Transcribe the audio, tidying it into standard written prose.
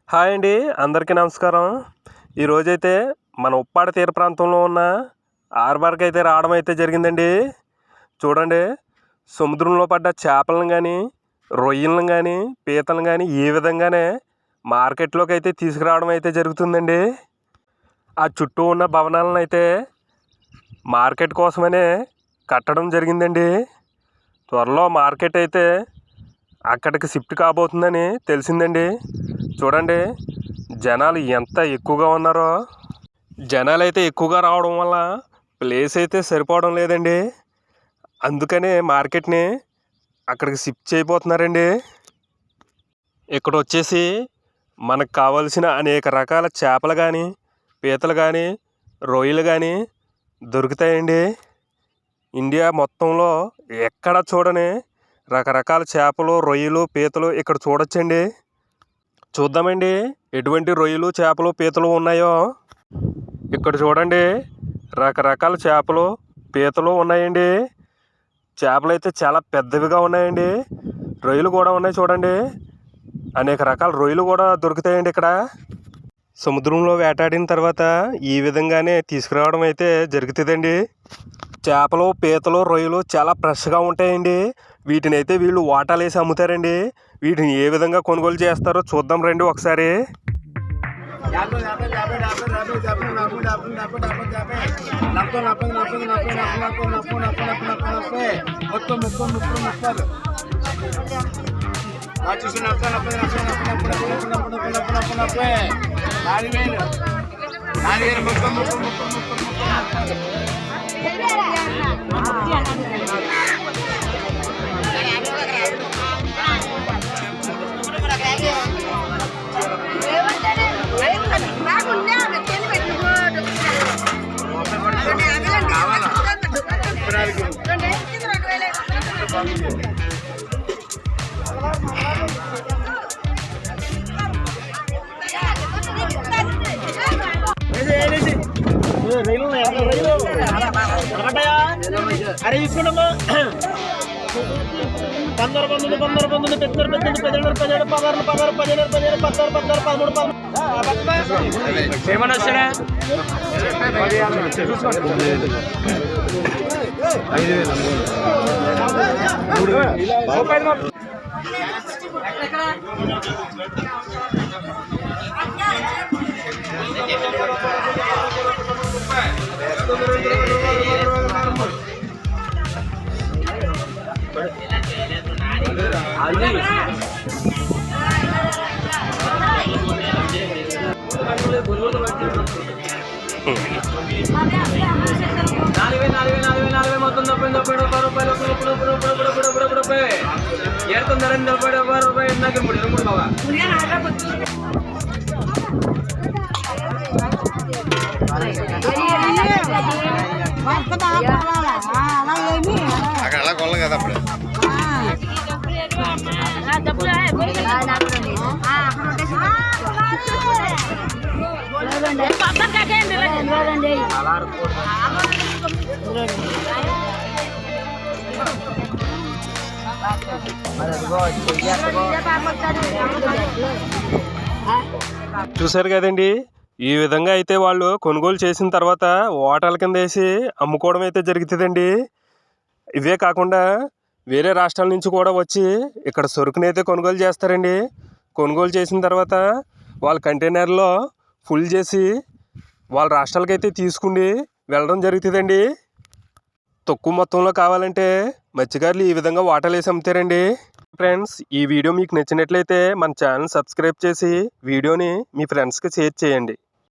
Hi అండి, అందరికీ నమస్కారం. ఈరోజైతే మన ఉప్పాడ తీర ప్రాంతంలో ఉన్న హార్బర్కి అయితే రావడం అయితే జరిగిందండి. చూడండి, సముద్రంలో పడ్డ చేపలను కానీ, రొయ్యలను కానీ, పీతలను కానీ ఈ విధంగానే మార్కెట్లోకి అయితే తీసుకురావడం అయితే జరుగుతుందండి. ఆ చుట్టూ ఉన్న భవనాలను అయితే మార్కెట్ కోసమనే కట్టడం జరిగిందండి. త్వరలో మార్కెట్ అయితే అక్కడికి షిఫ్ట్ కాబోతుందని తెలిసిందండి. చూడండి, జనాలు ఎంత ఎక్కువగా ఉన్నారో. జనాలు అయితే ఎక్కువగా రావడం వల్ల ప్లేస్ అయితే సరిపోవడం లేదండి. అందుకనే మార్కెట్ని అక్కడికి షిఫ్ట్ చేయబోతున్నారండి. ఇక్కడ వచ్చేసి మనకు కావలసిన అనేక రకాల చేపలు కానీ, పీతలు కానీ, రొయ్యలు కానీ దొరుకుతాయండి. ఇండియా మొత్తంలో ఎక్కడ చూడని రకరకాల చేపలు, రొయ్యలు, పీతలు ఇక్కడ చూడొచ్చండి. చూద్దామండి ఎటువంటి రొయ్యలు, చేపలు, పీతలు ఉన్నాయో. ఇక్కడ చూడండి, రకరకాల చేపలు, పీతలు ఉన్నాయండి. చేపలు అయితే చాలా పెద్దవిగా ఉన్నాయండి. రొయ్యలు కూడా ఉన్నాయి చూడండి. అనేక రకాల రొయ్యలు కూడా దొరుకుతాయండి ఇక్కడ. సముద్రంలో వేటాడిన తర్వాత ఈ విధంగానే తీసుకురావడం అయితే జరుగుతుందండి. చేపలు, పీతలు, రొయ్యలు చాలా ఫ్రెష్గా ఉంటాయండి. వీటిని అయితే వీళ్ళు వాటాలు వేసి అమ్ముతారండి. వీటిని ఏ విధంగా కొనుగోలు చేస్తారో చూద్దాం రండి ఒకసారి. అరే తీసుకున్నాము 15 19 15 19 17 17 17 16 16 17 17 16 16 13 13 ఏమన్నా వచ్చాడా 5000 మొత్తం 90 రూపాయలు అక్కడ అలా కొల్ల కదా అప్పుడు చూసారు కదండి, ఈ విధంగా అయితే వాళ్ళు కొనుగోలు చేసిన తర్వాత ఓటల కింద వేసి అమ్ముకోవడం అయితే జరుగుతుందండి. ఇవే కాకుండా వేరే రాష్ట్రాల నుంచి కూడా వచ్చి ఇక్కడ సరుకుని అయితే కొనుగోలు చేస్తారండి. కొనుగోలు చేసిన తర్వాత వాళ్ళ కంటైనర్లో ఫుల్ చేసి వాళ్ళ రాష్ట్రాలకైతే తీసుకుని వెళ్ళడం జరుగుతుందండి. తక్కువ మొత్తంలో కావాలంటే మత్స్యకారులు ఈ విధంగా వాటాలు వేసి అమ్ముతారండి. ఫ్రెండ్స్, ఈ వీడియో మీకు నచ్చినట్లయితే మన ఛానల్ సబ్స్క్రైబ్ చేసి వీడియోని మీ ఫ్రెండ్స్కి షేర్ చేయండి.